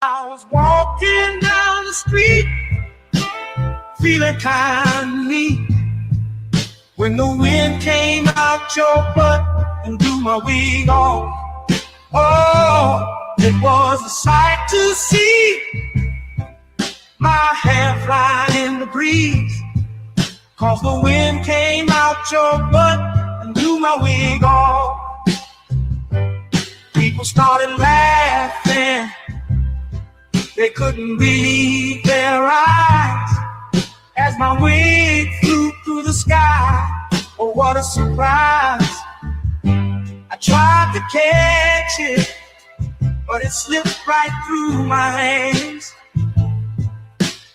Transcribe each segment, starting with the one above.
I was walking down the street, feeling kind of neat, when the wind came out your butt and blew my wig off. Oh, it was a sight to see, my hair flying in the breeze, 'cause the wind came out your butt and blew my wig off. People started laughing, they couldn't believe their eyes as my wig flew through the sky. Oh, what a surprise. I tried to catch it, but it slipped right through my hands,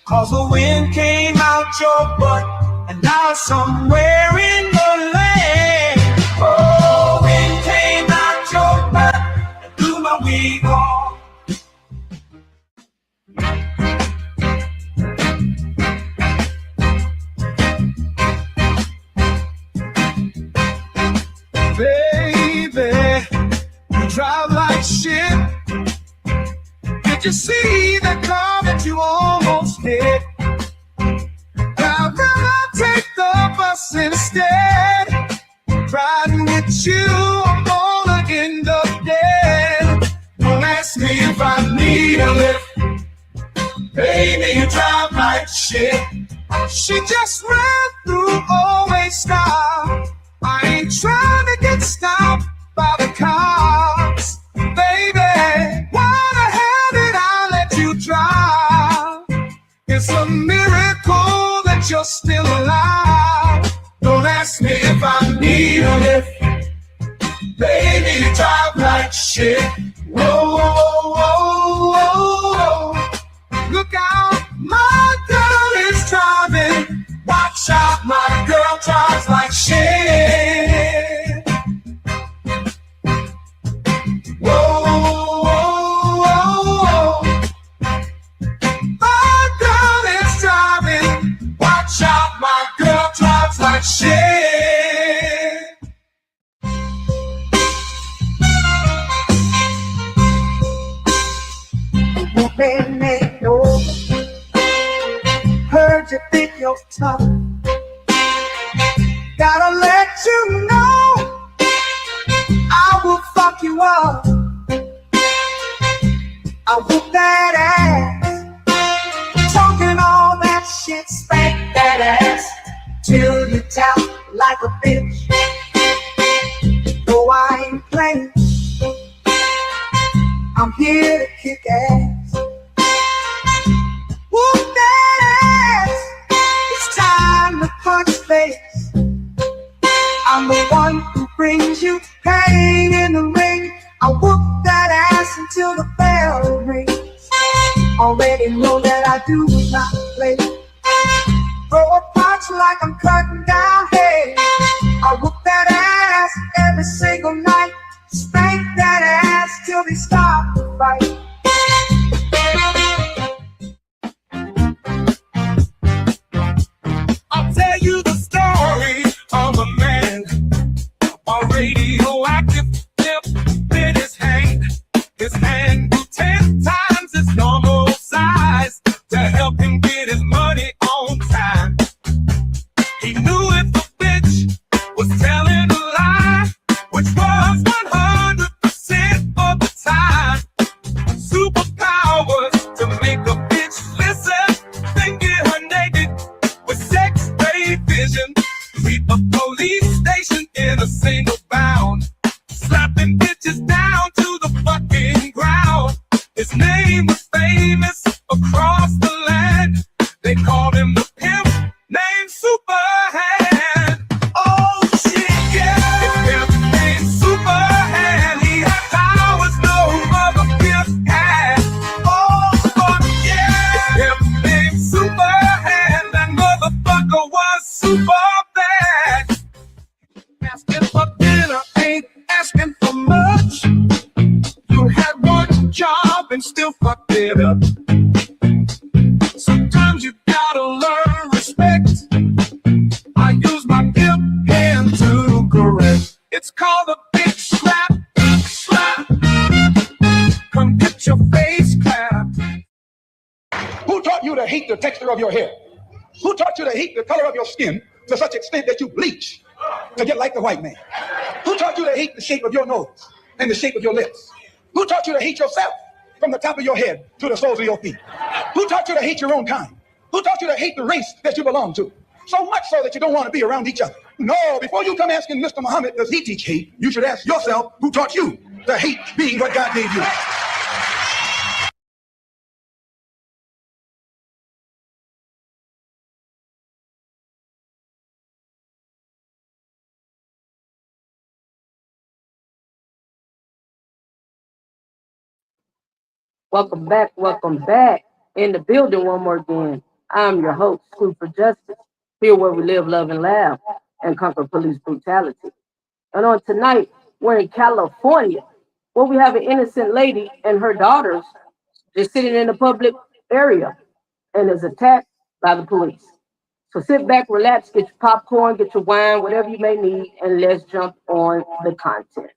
'cause the wind came out your butt and now it's somewhere in the land. Oh, wind came out your butt and blew my wig off. Baby, you drive like shit. Did you see that car that you almost hit? I'd rather take the bus instead. Riding with you, I'm gonna end up dead. Don't ask me if I need a lift. Baby, you drive like shit. She just ran through, always stop. I ain't trying to get stopped by the cops. Baby, why the hell did I let you drive? It's a miracle that you're still alive. Don't ask me if I need a lift. Baby, you drive like shit. Whoa, whoa, whoa, whoa, whoa. Look out, my girl is driving. Watch out, my girl drives like shit. Whoa, whoa, whoa, whoa. My girl is driving. Watch out, my girl drives like shit. Woman ain't over. Heard you think you're tough. Gotta let you know I will fuck you up. I whoop that ass, talking all that shit, spank that ass till you tap like a bitch. No, I ain't playing, I'm here to kick ass. Whoop that ass, it's time to punch face. I'm the one who brings you pain in the ring. I whoop that ass until the bell rings. Already know that I do not play. Throw a punch like I'm cutting down hay. I whoop that ass every single night. Spank that ass till they stop the fight. I'll tell you the story of a man, a radioactive tip in his hand. His hand grew 10 times its normal size to help him get his money on time. He knew if a bitch was telling a lie, which was 100% of the time. Superpowers to make a bitch listen, then get her naked with sex-ray vision. Sweep a police station in a single bound, slapping bitches down to the fucking ground. His name was famous across the land. They called him the pimp named Superhand. Oh shit, yeah, the pimp named Superhand. He had powers no other pimp had. Oh fuck yeah, pimp named Superhand. That motherfucker was super bad. Asking for dinner ain't asking for much. You had one job and still fucked it up. Sometimes you gotta learn respect. I use my pimp hand to correct. It's called a big slap, slap. Come get your face clapped. texture of your hair? Who taught you to hate the color of your skin to such extent that you bleach to get like the white man? Who taught you to hate the shape of your nose and the shape of your lips? Who taught you to hate yourself from the top of your head to the soles of your feet? Who taught you to hate your own kind? Who taught you to hate the race that you belong to? So much so that you don't want to be around each other. No, before you come asking Mr. Muhammad, does he teach hate? You should ask yourself, who taught you to hate being what God gave you? Welcome back. In the building one more again. I'm your host, Food for Justice, here where we live, love, and laugh, and conquer police brutality. And on tonight, we're in California, where we have an innocent lady and her daughters just sitting in a public area and is attacked by the police. So sit back, relax, get your popcorn, get your wine, whatever you may need, and let's jump on the content.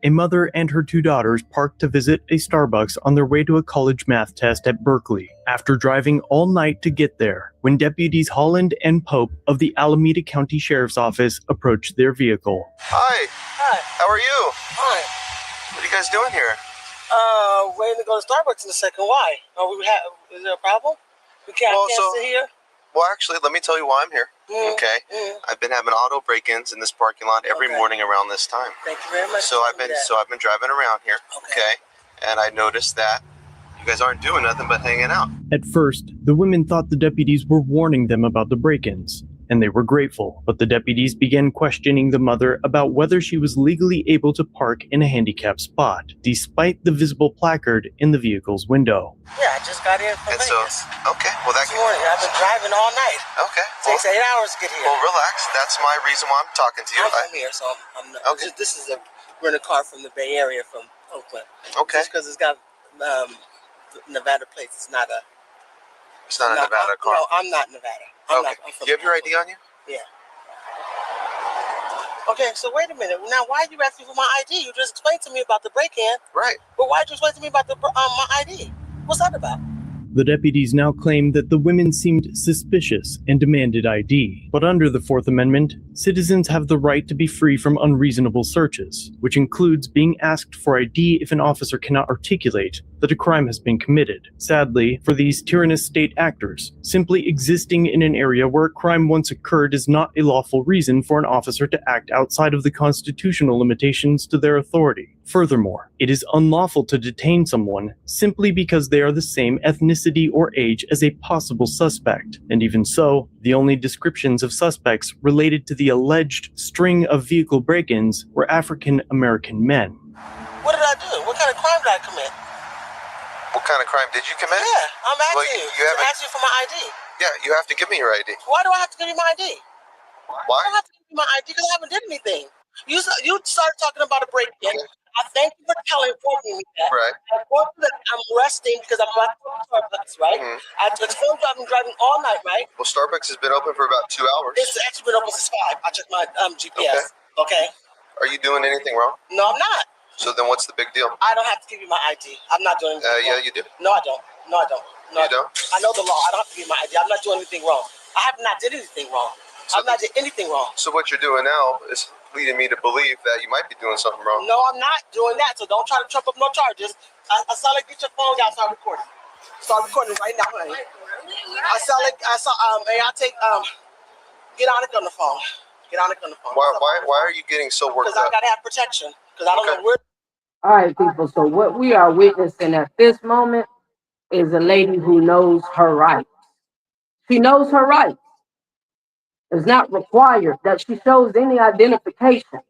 A mother and her two daughters parked to visit a Starbucks on their way to a college math test at Berkeley after driving all night to get there when deputies Holland and Pope of the Alameda County Sheriff's Office approached their vehicle. Hi. Hi. How are you? Fine. What are you guys doing here? Waiting to go to Starbucks in a second. Why? Is there a problem? We can't sit here? Well, actually, let me tell you why I'm here. Okay? I've been having auto break-ins in this parking lot every morning around this time. Thank you very much. So I've been driving around here, okay? And I noticed that you guys aren't doing nothing but hanging out. At first, the women thought the deputies were warning them about the break-ins, and they were grateful, but the deputies began questioning the mother about whether she was legally able to park in a handicapped spot, despite the visible placard in the vehicle's window. Yeah, I just got in from Vegas. Okay, well this morning. I've been driving all night. Okay. Takes 8 hours to get here. Well, relax. That's my reason why I'm talking to you. I'm here, so I'm okay. This is a rental car from the Bay Area, from Oakland. Okay. Just because it's got Nevada plates, it's not a... It's not a Nevada car. No, I'm not Nevada. I'm Do you have your ID on you? Yeah. Okay, so wait a minute. Now, why are you asking for my ID? You just explained to me about the break-in. Right. But why did you explain to me about the my ID? What's that about? The deputies now claim that the women seemed suspicious and demanded ID. But under the Fourth Amendment, citizens have the right to be free from unreasonable searches, which includes being asked for ID if an officer cannot articulate that a crime has been committed. Sadly, for these tyrannous state actors, simply existing in an area where a crime once occurred is not a lawful reason for an officer to act outside of the constitutional limitations to their authority. Furthermore, it is unlawful to detain someone simply because they are the same ethnicity or age as a possible suspect. And even so, the only descriptions of suspects related to the alleged string of vehicle break-ins were African American men. What did I do? What kind of crime did I commit? kind of crime did you commit? Yeah, I'm asking Well, you. you haven't- Ask you for my ID. Yeah, you have to give me your ID. Why do I have to give you my ID? I Why? don't have to give you my ID because I haven't did anything. You started talking about a break-in. I thank you for informing me that. Right. I told you that I'm resting because I'm at Starbucks, right? Mhm. I told you I've been driving all night, right? Well, Starbucks has been open for about 2 hours. It's actually been open since 5. I checked my GPS. Okay. Are you doing anything wrong? No, I'm not. So then what's the big deal? I don't have to give you my ID. I'm not doing anything Yeah, wrong. you do. No, I don't. No, I don't. No, You I don't. I know the law. I don't have to give you my ID. I'm not doing anything wrong. I have not did anything wrong. So I've not did anything wrong. So what you're doing now is leading me to believe that you might be doing something wrong. No, I'm not doing that. So don't try to trump up no charges. I saw like get your phone out. Start recording. Start recording right now, honey. May I take get Annika on the phone. Get Annika on the phone. Why are you getting so worked Because I up? gotta have protection. Because I don't know where. All right, people. So what we are witnessing at this moment is a lady who knows her rights. She knows her rights. It's not required that she shows any identification.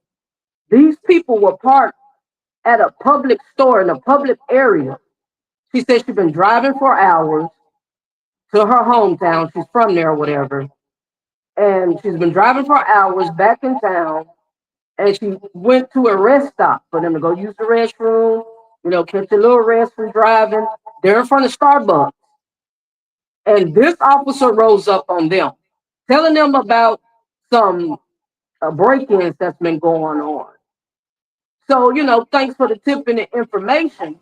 These people were parked at a public store in a public area. She said she's been driving for hours to her hometown. She's from there or whatever. And she's been driving for hours back in town. And she went to a rest stop for them to go use the restroom, catch a little rest from driving. They're in front of Starbucks. And this officer rose up on them, telling them about some break-ins that's been going on. So, thanks for the tip and the information,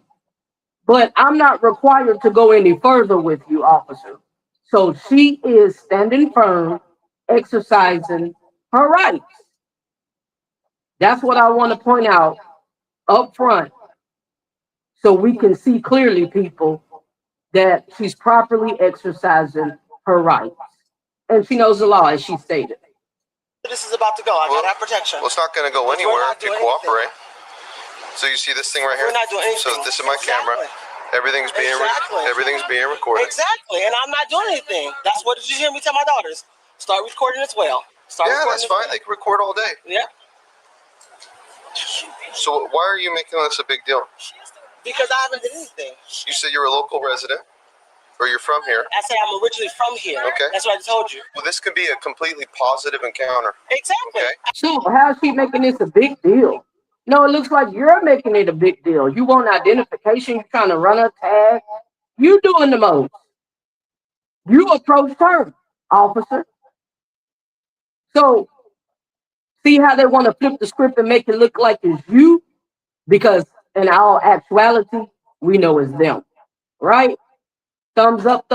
but I'm not required to go any further with you, officer. So she is standing firm, exercising her rights. That's what I want to point out up front so we can see clearly, people, that she's properly exercising her rights. And she knows the law, as she stated. This is about to go. I gotta have protection. Well, it's not going to go We're anywhere not if you doing cooperate. So you see this thing right here? We're not doing anything. So this is my camera. Everything's being recorded. Exactly, and I'm not doing anything. That's what did you hear me tell my daughters? Start recording as well. Yeah, that's fine. They can record all day. Yeah. So why are you making this a big deal? Because I haven't done anything. You said you're a local resident, or you're from here. I said I'm originally from here. Okay. That's what I told you. Well, this could be a completely positive encounter. Exactly. Okay. So how's she making this a big deal? No, it looks like you're making it a big deal. You want identification, you're trying to run a tag. You doing the most. You approached her, officer. So see how they want to flip the script and make it look like it's you? Because in all actuality, we know it's them, right? Thumbs up,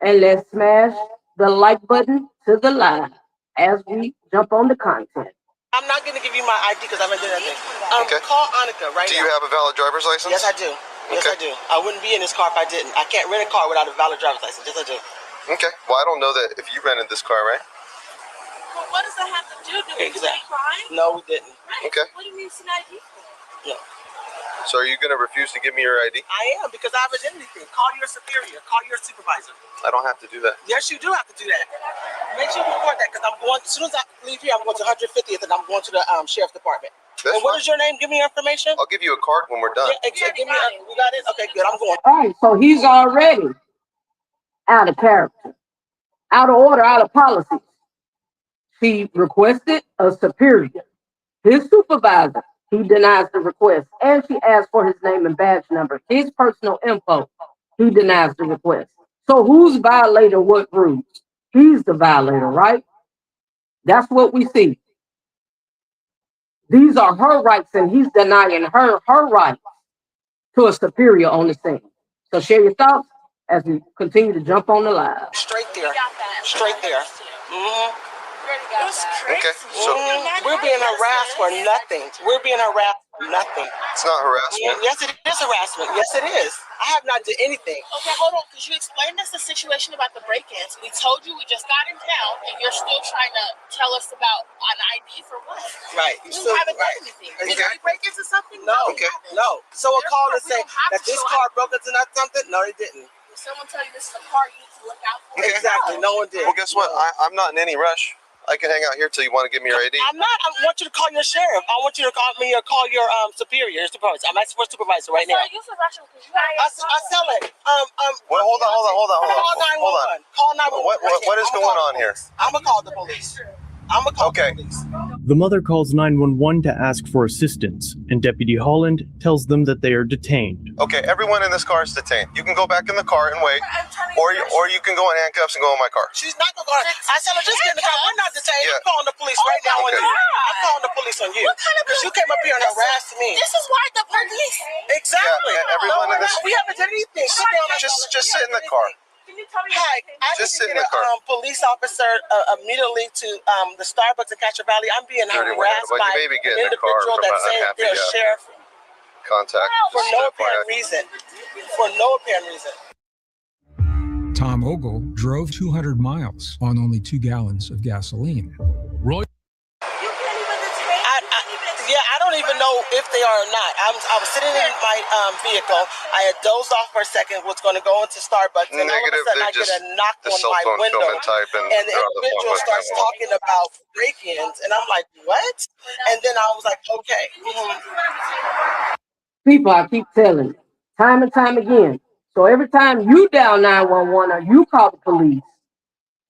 and let's smash the like button to the live as we jump on the content. I'm not going to give you my ID because I haven't done anything. Okay. Call Annika right now. Do you have a valid driver's license? Yes, I do. Yes, I do. I wouldn't be in this car if I didn't. I can't rent a car without a valid driver's license. Yes, I do. Okay. Well, I don't know that if you rented this car, right? Well, what does that have to do? Did we commit a crime? No, we didn't. Right. Okay. What do you mean it's an ID? No. So are you going to refuse to give me your ID? I am because I haven't done anything. Call your superior. Call your supervisor. I don't have to do that. Yes, you do have to do that. Make sure you record that because I'm going. As soon as I leave here, I'm going to 150th and I'm going to the sheriff's department. That's And what fine. is your name? Give me your information. I'll give you a card when we're done. Yeah, give me. We got it. Okay, good. I'm going. All right, so he's already out of character, out of order, out of policy. She requested a superior. His supervisor, he denies the request. And she asked for his name and badge number, his personal info. He denies the request. So who's violating what rules? He's the violator, right? That's what we see. These are her rights, and he's denying her rights to a superior on the scene. So share your thoughts as we continue to jump on the live. Straight there. We got that. Straight there. We already got that. Okay. So We're being harassed for nothing. We're being harassed for nothing. it's not harassment. Yes, it is harassment. Yes, it is. I have not done anything. Okay, hold on, because you explained us the situation about the break-ins. We told you we just got in town, and you're still trying to tell us about an ID for what? Right. We You still haven't right. done anything. Okay. Did we break into something? No. we Okay. haven't. No. Someone called and Therefore, said we don't have that to this show car broke into not something. No, they didn't. Did someone tell you this is a car you need to look out for? Okay. Exactly. No one did. Well, guess what? I'm not in any rush. I can hang out here till you want to give me your ID. I'm not. I want you to call your sheriff. I want you to call me or call your superior, supervisor. I'm asking for a supervisor right now. I sell it. Well, hold on. Call 911. What is going on here? I'm gonna call the police. I'm gonna call the police. The mother calls 911 to ask for assistance, and Deputy Holland tells them that they are detained. Okay, everyone in this car is detained. You can go back in the car and wait, or you can go in handcuffs and go in my car. She's not gonna go. I tell her just get in the car. We're not detained. Yeah. I'm calling the police right now on you. I'm calling the police on you because you came up here and harassed me. This is why the police. Exactly. Yeah, everyone in this. We haven't done anything. Sit down. Just sit in the car. Hi, I Just need sit to in get the car. a police officer immediately to the Starbucks in Castro Valley. I'm being harassed Well, you by may be an getting in the car individual from that's an saying they're a unhappy, sheriff Contact. for no Just apparent FYI. reason. For no apparent reason. Tom Ogle drove 200 miles on only 2 gallons of gasoline. I don't even know if they are or not. I was sitting in my vehicle. I had dozed off for a second, was going to go into Starbucks, and all of a Negative, sudden I they're get a just knock the on cell my phone window, filming type, and and the they're on the phone individual with starts 911. talking about break-ins, and I'm like, what? And then I was like, okay. People, I keep telling you, time and time again. So every time you dial 911 or you call the police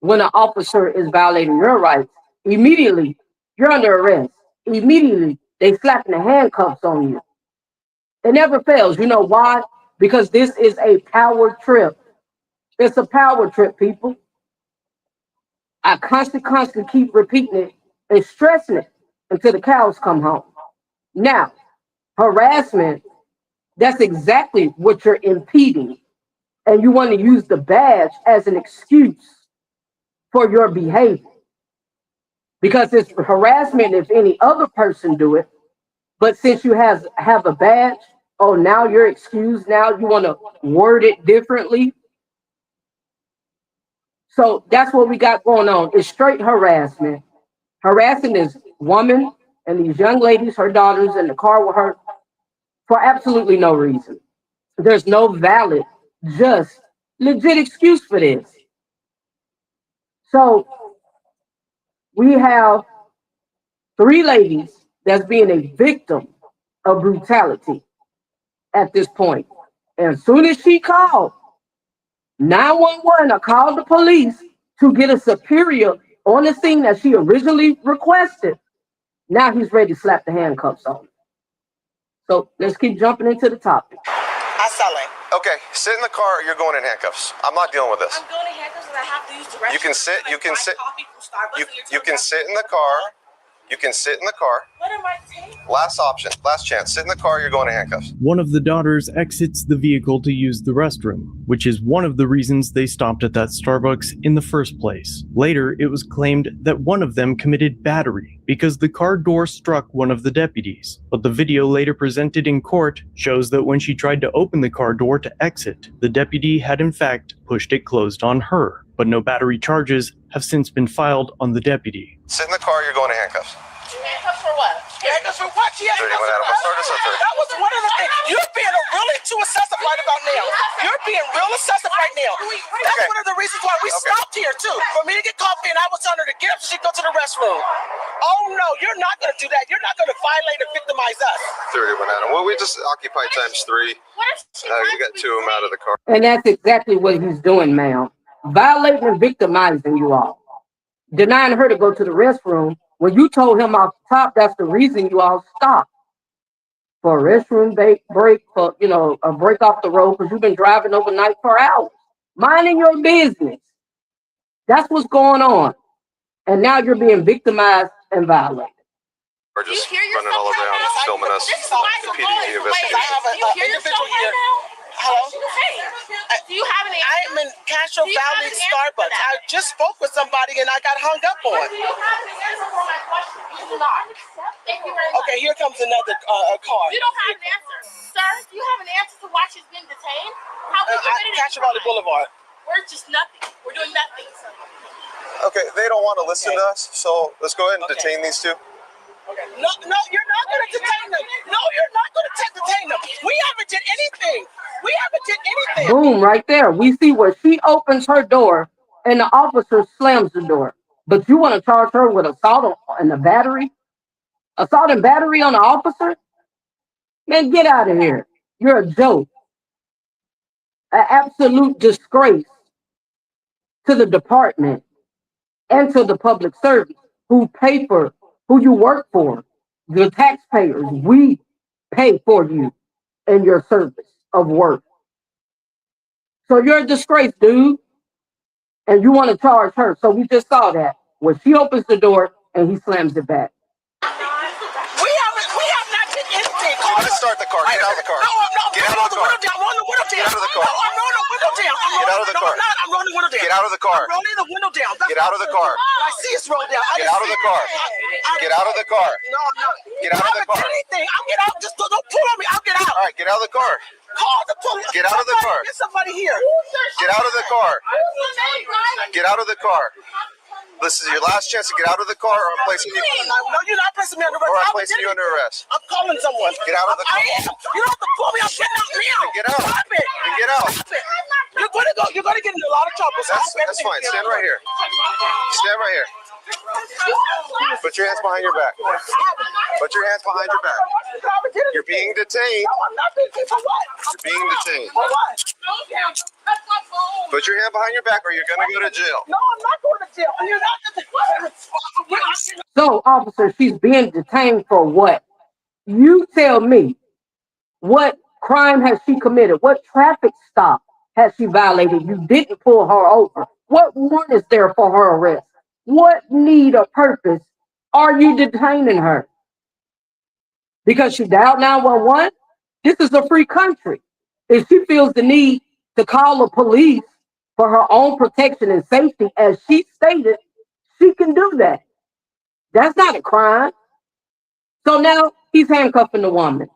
when an officer is violating your rights, immediately you're under arrest. Immediately they slapping the handcuffs on you. It never fails. You know why? Because this is a power trip. It's a power trip, people. I constantly keep repeating it and stressing it until the cows come home. Now, harassment, that's exactly what you're impeding. And you want to use the badge as an excuse for your behavior. Because it's harassment if any other person do it. But since you have a badge, oh, now you're excused. Now you want to word it differently. So that's what we got going on. It's straight harassment. Harassing this woman and these young ladies, her daughters, in the car with her for absolutely no reason. There's no valid, just legit excuse for this. So we have 3 ladies that's being a victim of brutality at this point. And as soon as she called 911 or called the police to get a superior on the scene that she originally requested, now he's ready to slap the handcuffs on her. So let's keep jumping into the topic. I sell it. Okay, sit in the car or you're going in handcuffs. I'm not dealing with this. I'm going to handcuffs and I have to use the restroom. You can sit- you can sit- Coffee from Starbucks You and you're you telling can me sit in the car. You can sit in the car. what am I taking? Last option, last chance. Sit in the car, you're going to handcuffs. One of the daughters exits the vehicle to use the restroom, which is one of the reasons they stopped at that Starbucks in the first place. Later, it was claimed that one of them committed battery because the car door struck one of the deputies. But the video later presented in court shows that when she tried to open the car door to exit, the deputy had in fact pushed it closed on her. But no battery charges have since been filed on the deputy. Sit in the car, you're going to handcuffs. Handcuffs for what? Handcuffs for what? She 31 Adam, we'll start us at 30. That was one of the things. You're being really too excessive right about now. You're being real excessive right now. That's Okay. one of the reasons why we stopped here too. For me to get coffee and I was telling her to get up so she could go to the restroom. Oh no, you're not going to do that. You're not going to violate and victimize us. 31 Adam. Well, we just occupy times 3. What if she You got 2 of them out of the car. And that's exactly what he's doing, ma'am. Violating and victimizing you all. Denying her to go to the restroom when you told him off the top that's the reason you all stopped. For a restroom break, for, you know, a break off the road because you've been driving overnight for hours. Minding your business. That's what's going on. And now you're being victimized and violated. We're just you hear running all yourself around, right now? filming us. This is why The the PDG boys are investigation. I have Do you hear an individual yourself here. right now? Hello? Hey, do you have an I am in Castro Do you have Valley an answer for Starbucks. that? I just spoke with somebody and I got hung up Do on. you have an answer for my question? You do not. Thank you very much. Okay, here comes another car. You don't have an answer. Sir, do you have an answer to why she's been detained? How we committed a Castro Valley crime? Boulevard. We're just nothing. We're doing nothing, sir. Okay, they don't want to listen to us, so let's go ahead and Okay. detain these 2. No, you're not going to detain them. No, you're not going to detain them. We haven't did anything. We haven't did anything. Boom, right there. We see where she opens her door and the officer slams the door. But you want to charge her with assault and a battery? Assault and battery on an officer? Man, get out of here. You're a joke. An absolute disgrace to the department and to the public service who pay for, who you work for. The taxpayers, we pay for you and your service of work. So you're a disgrace, dude. And you want to charge her. So we just saw that when she opens the door and he slams it back. We have not did anything. You gotta start the car. Get out of the car. No, Get out of the car. Roll the window down. Get out of the car. No, I'm rolling the window down. Get out of the car. I'm rolling the window down. Get out of the car. I'm rolling the window down. Get out of the car. I see it's rolled down. Get out of the car. Get out of the car. No, I'm not. Get out of the car. Anything. I'll get out. Just don't pull on me. I'll get out. All right, get out of the car. Call the police. Get out of the car. Get somebody here. Get out of the car. Get out of the car. This is your last chance to get out of the car, or I'm placing you. No, you're not placing me under arrest. Or I'm placing you under arrest. I'm calling someone. Get out of the car. I am. You don't have to pull me. I'm getting out now. Get out. Stop it. Then get out. Stop it. You're going to go. You're going to get into a lot of trouble. So That's fine. Stand right here. Stand right here. Put your hands behind your back. Put your hands behind your back. You're being detained. No, I'm not being detained. For what? You're being detained. For what? Put your hand behind your back, or you're gonna go to jail. No, I'm not going to jail. You're not. So, officer, she's being detained for what? You tell me, what crime has she committed? What traffic stop has she violated? You didn't pull her over. What warrant is there for her arrest? What need or purpose are you detaining her? Because she dialed 911? This is a free country. If she feels the need to call the police for her own protection and safety, as she stated, she can do that. That's not a crime. So now he's handcuffing the woman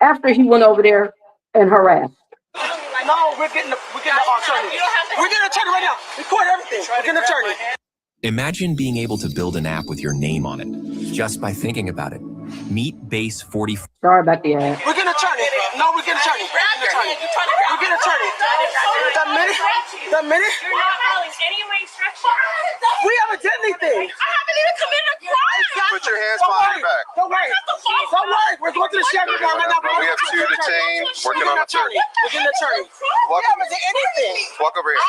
after he went over there and harassed. No, we're getting the attorney. We're getting an attorney right now. Record everything. We're getting an attorney. Imagine being able to build an app with your name on it just by thinking about it. Meet Base 44. Sorry about the ad. We're getting an attorney. No, we're getting an attorney. We're getting an attorney. The minute. You're not following any of my instructions. We haven't done anything. I haven't even committed a crime. Put your hands behind your back. Don't worry. Don't worry. We're going to the sheriff right now. We have two detained working on a attorney. We're getting an attorney. We haven't done anything. Walk over here.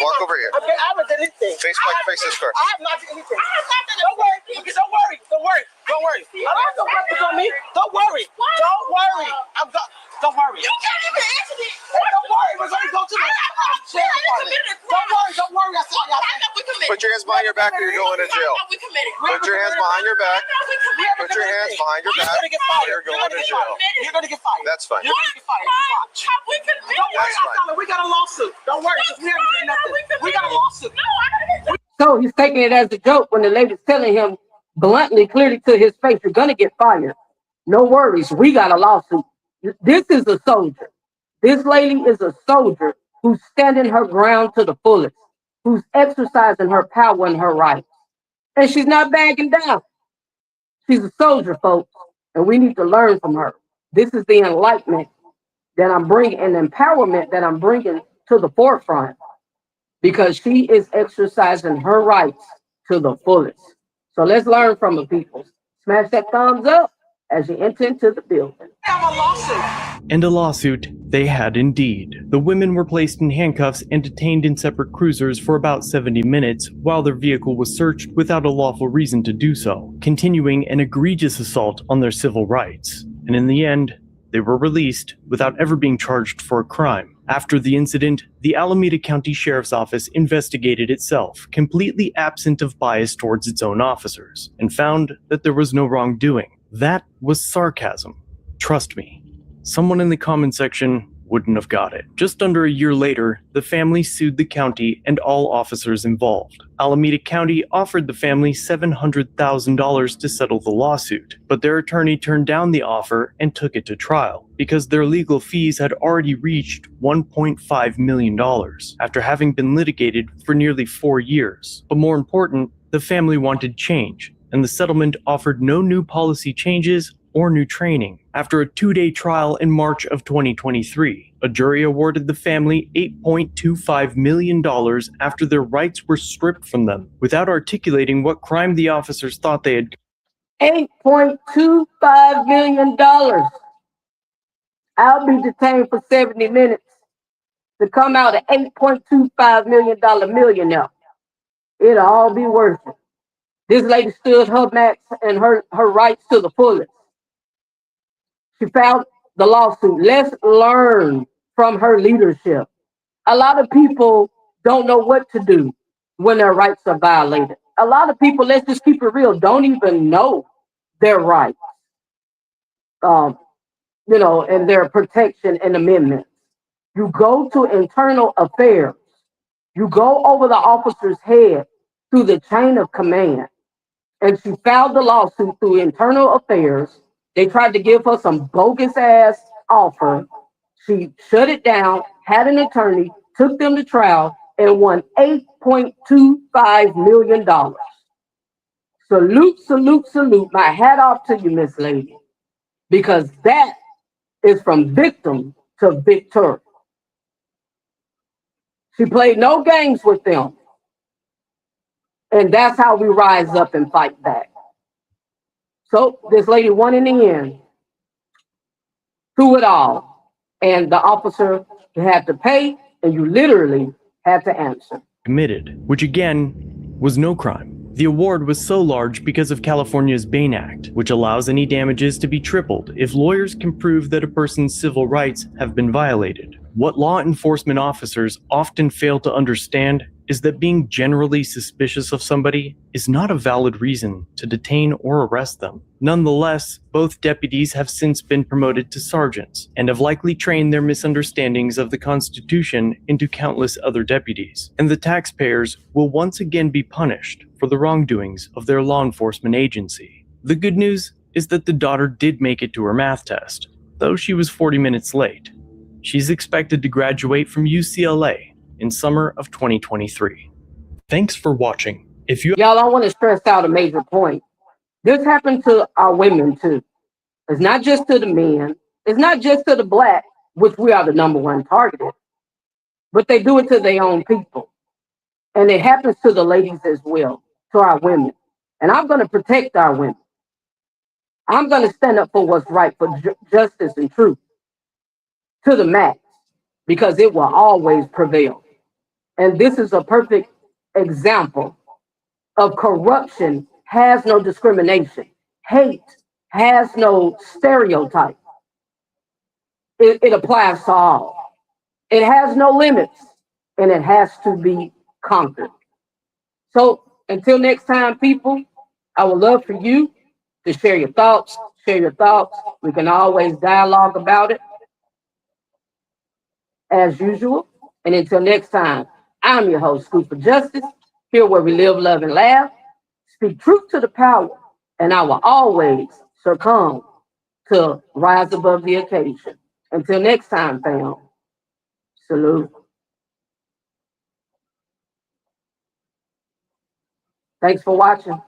Walk over here. I haven't done anything. Face this car. I have not done anything. Don't worry. Don't worry. Don't worry. Don't worry. I don't have no weapons on me. Don't worry. Don't worry. Don't worry. You can't even answer me. Hey, don't worry. We're going to go to the sheriff department. Don't worry. Don't worry. I said Put your hands behind your back, or you're going to jail. Put your hands behind your back. Put your hands behind your back, or you're going to jail. You're going to get fired. That's fine. You're going to get fired. Don't worry. That's fine. We got a lawsuit. Don't worry. We haven't done nothing. We got a lawsuit. So he's taking it as a joke when the lady's telling him bluntly, clearly to his face, you're going to get fired. No worries. We got a lawsuit. This is a soldier. This lady is a soldier who's standing her ground to the fullest, who's exercising her power and her rights. And she's not backing down. She's a soldier, folks, and we need to learn from her. This is the enlightenment that I'm bringing and empowerment that I'm bringing to the forefront, because she is exercising her rights to the fullest. So let's learn from the people. Smash that thumbs up as you enter into the building. have a lawsuit. And a lawsuit they had indeed. The women were placed in handcuffs and detained in separate cruisers for about 70 minutes while their vehicle was searched without a lawful reason to do so, continuing an egregious assault on their civil rights. And in the end, they were released without ever being charged for a crime. After the incident, the Alameda County Sheriff's Office investigated itself, completely absent of bias towards its own officers, and found that there was no wrongdoing. That was sarcasm. Trust me, someone in the comment section wouldn't have got it. Just under a year later, the family sued the county and all officers involved. Alameda County offered the family $700,000 to settle the lawsuit, but their attorney turned down the offer and took it to trial because their legal fees had already reached $1.5 million after having been litigated for nearly 4 years. But more important, the family wanted change, and the settlement offered no new policy changes or new training. After a 2-day trial in March of 2023, a jury awarded the family $8.25 million after their rights were stripped from them, without articulating what crime the officers thought they had. $8.25 million. I'll be detained for 70 minutes to come out an $8.25 million millionaire. It'll all be worth it. This lady stood her max and her rights to the fullest. She filed the lawsuit. Let's learn from her leadership. A lot of people don't know what to do when their rights are violated. A lot of people, let's just keep it real, don't even know their rights, and their protection and amendments. You go to internal affairs. You go over the officer's head through the chain of command. And she filed the lawsuit through internal affairs. They tried to give her some bogus ass offer. She shut it down, had an attorney, took them to trial, and won $8.25 million. Salute, salute, salute. My hat off to you, Miss Lady, because that is from victim to victor. She played no games with them. And that's how we rise up and fight back. So this lady won in the end, through it all. And the officer had to pay, and you literally had to answer. Committed, which again was no crime. The award was so large because of California's Bain Act, which allows any damages to be tripled if lawyers can prove that a person's civil rights have been violated. What law enforcement officers often fail to understand is that being generally suspicious of somebody is not a valid reason to detain or arrest them. Nonetheless, both deputies have since been promoted to sergeants and have likely trained their misunderstandings of the Constitution into countless other deputies. And the taxpayers will once again be punished for the wrongdoings of their law enforcement agency. The good news is that the daughter did make it to her math test, though she was 40 minutes late. She's expected to graduate from UCLA in summer of 2023. Thanks for watching. Y'all, I want to stress out a major point. This happened to our women too. It's not just to the men. It's not just to the black, which we are the number one targeted, but they do it to their own people. And it happens to the ladies as well, to our women. And I'm going to protect our women. I'm going to stand up for what's right, for justice and truth to the max, because it will always prevail. And this is a perfect example of corruption has no discrimination. Hate has no stereotype. It applies to all. It has no limits, and it has to be conquered. So until next time, people, I would love for you to share your thoughts. We can always dialogue about it as usual. And until next time, I'm your host, Scoop for Justice, here where we live, love, and laugh. Speak truth to the power, and I will always succumb to rise above the occasion. Until next time, fam, salute. Thanks for watching.